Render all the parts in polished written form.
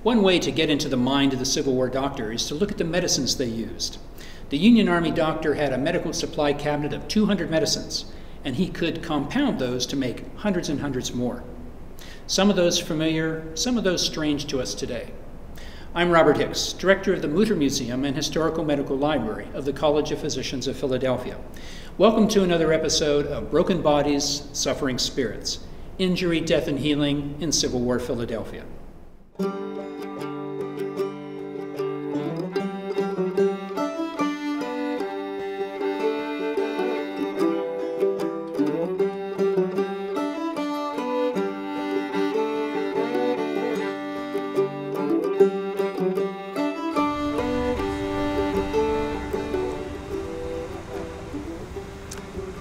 One way to get into the mind of the Civil War doctor is to look at the medicines they used. The Union Army doctor had a medical supply cabinet of 200 medicines, and he could compound those to make hundreds and hundreds more. Some of those familiar, some of those strange to us today. I'm Robert Hicks, director of the Mütter Museum and Historical Medical Library of the College of Physicians of Philadelphia. Welcome to another episode of Broken Bodies, Suffering Spirits, Injury, Death, and Healing in Civil War Philadelphia.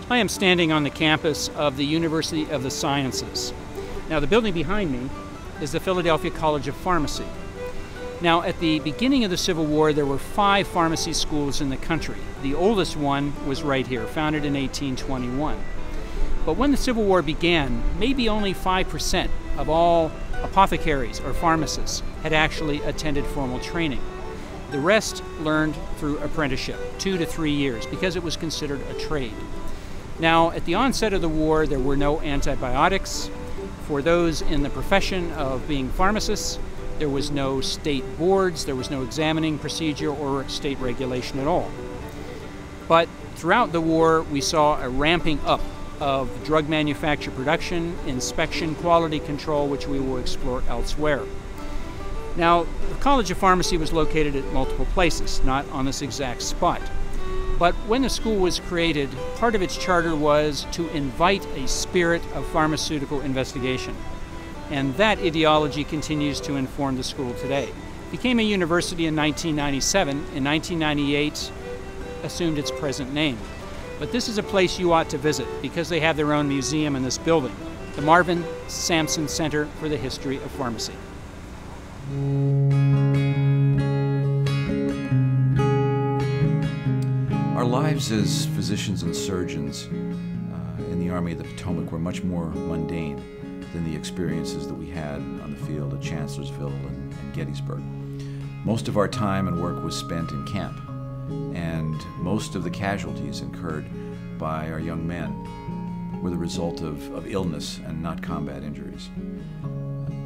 I am standing on the campus of the University of the Sciences. Now, the building behind me is the Philadelphia College of Pharmacy. Now, at the beginning of the Civil War, there were 5 pharmacy schools in the country. The oldest one was right here, founded in 1821. But when the Civil War began, maybe only 5% of all apothecaries or pharmacists had actually attended formal training. The rest learned through apprenticeship, 2 to 3 years, because it was considered a trade. Now, at the onset of the war, there were no antibiotics. For those in the profession of being pharmacists, there was no state boards, there was no examining procedure or state regulation at all. But throughout the war, we saw a ramping up of drug manufacture production, inspection, quality control, which we will explore elsewhere. Now, the College of Pharmacy was located at multiple places, not on this exact spot. But when the school was created, part of its charter was to invite a spirit of pharmaceutical investigation. And that ideology continues to inform the school today. It became a university in 1997. In 1998, assumed its present name. But this is a place you ought to visit because they have their own museum in this building, the Marvin Sampson Center for the History of Pharmacy. Our lives as physicians and surgeons in the Army of the Potomac were much more mundane than the experiences that we had on the field at Chancellorsville and Gettysburg. Most of our time and work was spent in camp, and most of the casualties incurred by our young men were the result of illness and not combat injuries.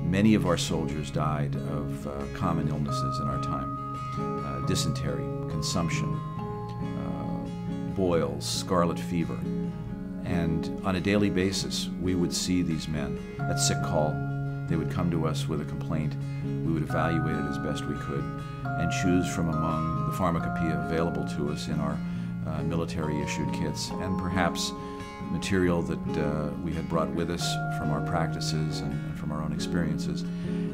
Many of our soldiers died of common illnesses in our time: dysentery, consumption, boils, scarlet fever. And on a daily basis, we would see these men at sick call. They would come to us with a complaint. We would evaluate it as best we could and choose from among the pharmacopoeia available to us in our military-issued kits, and perhaps material that we had brought with us from our practices and from our own experiences,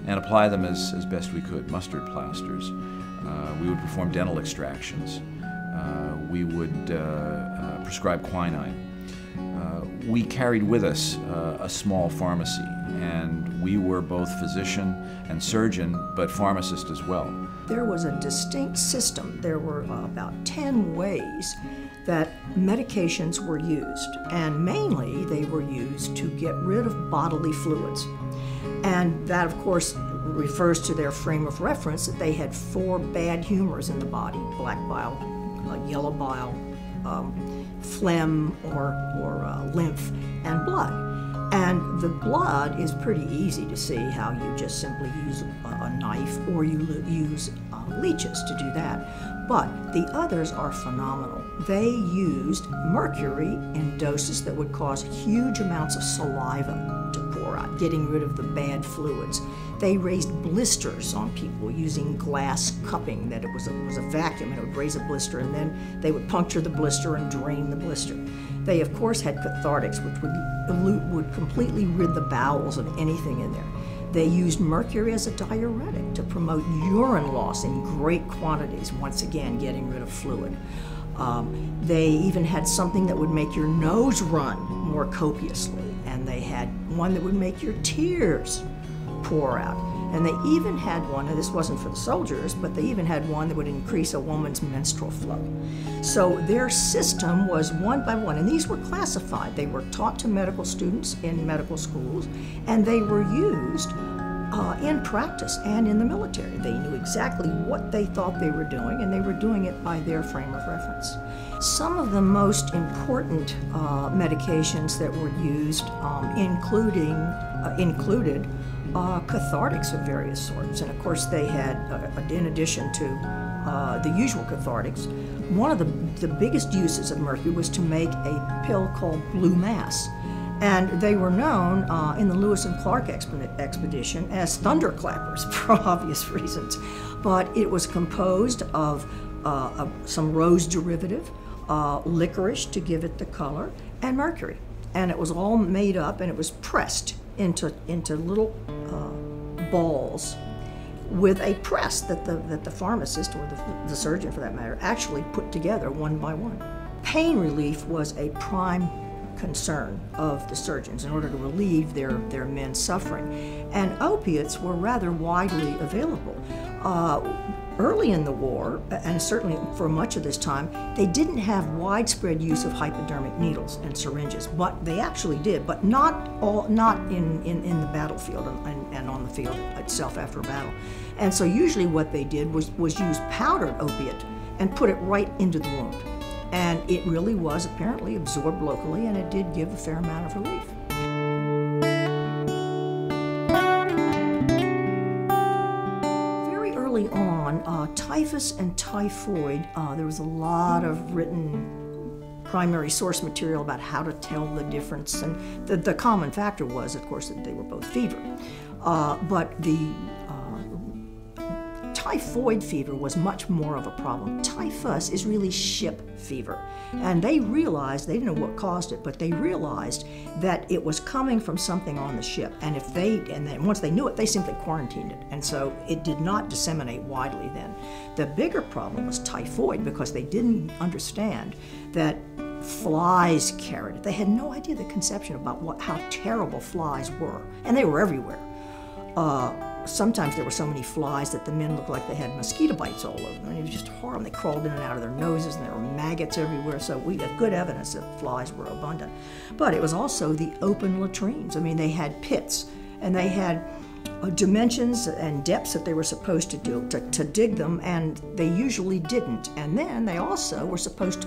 and apply them as best we could. Mustard plasters. We would perform dental extractions. We would prescribe quinine. We carried with us a small pharmacy, and we were both physician and surgeon, but pharmacist as well. There was a distinct system. There were about 10 ways that medications were used, and mainly they were used to get rid of bodily fluids. And that, of course, refers to their frame of reference, that they had 4 bad humors in the body: black bile, yellow bile, phlegm or lymph, and blood. And the blood is pretty easy to see how you just simply use a knife or you use leeches to do that. But the others are phenomenal. They used mercury in doses that would cause huge amounts of saliva to pour out, getting rid of the bad fluids. They raised blisters on people using glass cupping, that it was a vacuum, and it would raise a blister, and then they would puncture the blister and drain the blister. They, of course, had cathartics, which would completely rid the bowels of anything in there. They used mercury as a diuretic to promote urine loss in great quantities, once again getting rid of fluid. They even had something that would make your nose run more copiously, and they had one that would make your tears pour out. And they even had one, and this wasn't for the soldiers, but they even had one that would increase a woman's menstrual flow. So their system was one by one, and these were classified. They were taught to medical students in medical schools, and they were used in practice and in the military. They knew exactly what they thought they were doing, and they were doing it by their frame of reference. Some of the most important medications that were used included cathartics of various sorts. And of course they had, in addition to the usual cathartics, one of the biggest uses of mercury was to make a pill called blue mass. And they were known in the Lewis and Clark expedition as thunderclappers for obvious reasons. But it was composed of some rose derivative, licorice to give it the color, and mercury. And it was all made up and it was pressed into little balls with a press that the pharmacist, or the surgeon for that matter, actually put together one by one. Pain relief was a prime concern of the surgeons in order to relieve their men's suffering. And opiates were rather widely available. Early in the war, and certainly for much of this time, they didn't have widespread use of hypodermic needles and syringes, but they actually did, but not in the battlefield and on the field itself after a battle. And so usually what they did was use powdered opiate and put it right into the wound. And it really was apparently absorbed locally, and it did give a fair amount of relief. Very early on, typhus and typhoid, there was a lot of written primary source material about how to tell the difference. And the common factor was, of course, that they were both fever. But the typhoid fever was much more of a problem. Typhus is really ship fever. And they realized, they didn't know what caused it, but they realized that it was coming from something on the ship. And then once they knew it, they simply quarantined it. And so it did not disseminate widely then. The bigger problem was typhoid, because they didn't understand that flies carried it. They had no idea the conception about how terrible flies were. And they were everywhere. Sometimes there were so many flies that the men looked like they had mosquito bites all over them. And it was just horrible. They crawled in and out of their noses, and there were maggots everywhere. So we had good evidence that flies were abundant. But it was also the open latrines. I mean, they had pits, and they had dimensions and depths that they were supposed to do to dig them, and they usually didn't. And then they also were supposed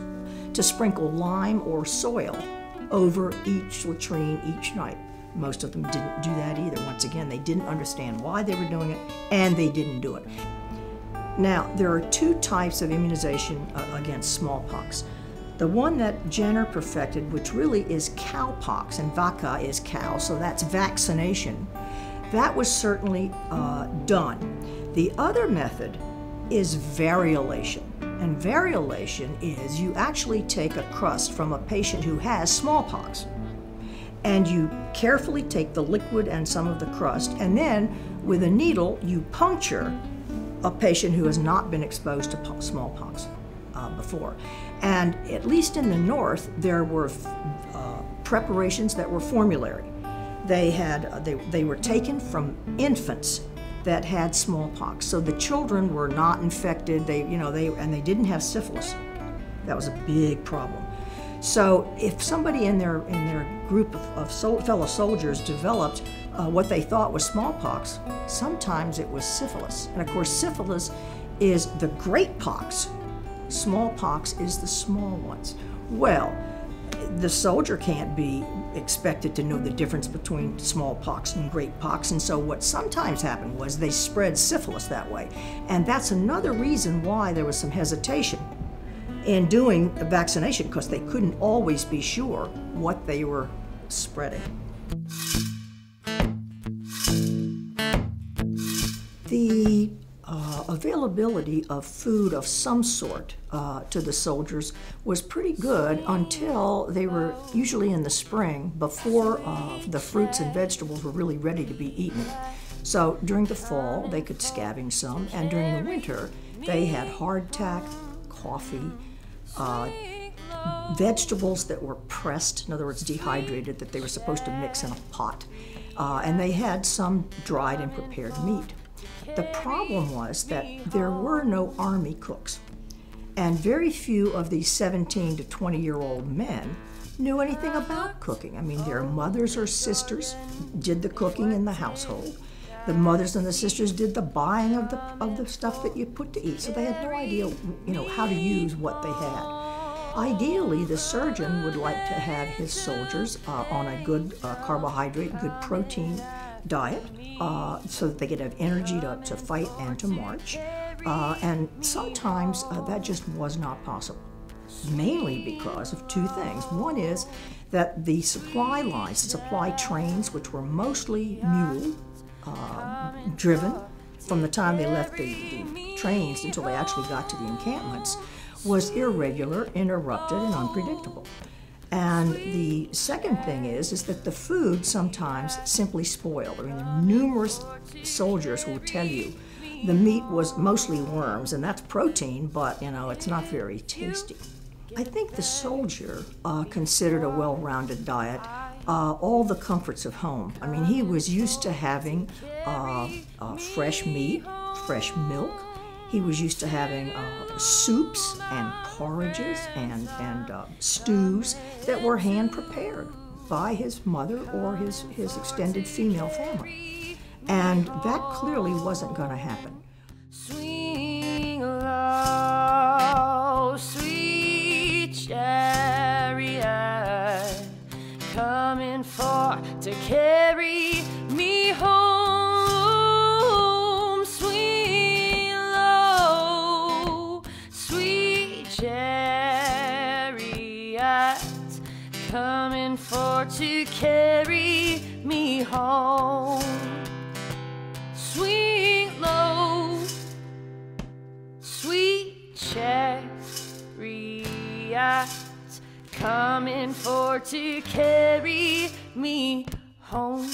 to sprinkle lime or soil over each latrine each night. Most of them didn't do that either. Once again, they didn't understand why they were doing it, and they didn't do it. Now, there are two types of immunization against smallpox. The one that Jenner perfected, which really is cowpox, and vaca is cow, so that's vaccination. That was certainly done. The other method is variolation. And variolation is you actually take a crust from a patient who has smallpox, and you carefully take the liquid and some of the crust, and then with a needle you puncture a patient who has not been exposed to smallpox before. And at least in the North, there were preparations that were formulary. They were taken from infants that had smallpox, so the children were not infected. They didn't have syphilis. That was a big problem. So if somebody in their group of fellow soldiers developed what they thought was smallpox, sometimes it was syphilis. And of course, syphilis is the great pox. Smallpox is the small ones. Well, the soldier can't be expected to know the difference between smallpox and great pox, and so what sometimes happened was they spread syphilis that way. And that's another reason why there was some hesitation in doing a vaccination, because they couldn't always be sure what they were spreading. The availability of food of some sort to the soldiers was pretty good until they were usually in the spring, before the fruits and vegetables were really ready to be eaten. So during the fall, they could scavenge some, and during the winter, they had hardtack, coffee, vegetables that were pressed, in other words, dehydrated, that they were supposed to mix in a pot. And they had some dried and prepared meat. The problem was that there were no army cooks, and very few of these 17 to 20-year-old men knew anything about cooking. I mean, their mothers or sisters did the cooking in the household. The mothers and the sisters did the buying of the stuff that you put to eat, so they had no idea, how to use what they had. Ideally, the surgeon would like to have his soldiers on a good carbohydrate, good protein diet, so that they could have energy to fight and to march. And sometimes that just was not possible, mainly because of two things. One is that the supply lines, the supply trains, which were mostly mule driven from the time they left the trains until they actually got to the encampments, was irregular, interrupted, and unpredictable. And the second thing is that the food sometimes simply spoiled. I mean, there are numerous soldiers who will tell you the meat was mostly worms, and that's protein, but it's not very tasty. I think the soldier considered a well-rounded diet all the comforts of home. I mean, he was used to having fresh meat, fresh milk. He was used to having soups and porridges and stews that were hand-prepared by his mother or his extended female family. And that clearly wasn't going to happen. Swing low, sweet chariot, coming for to carry me home. Swing low, sweet chariot, coming for to carry me home. Swing low, sweet chariot, coming for to carry me home.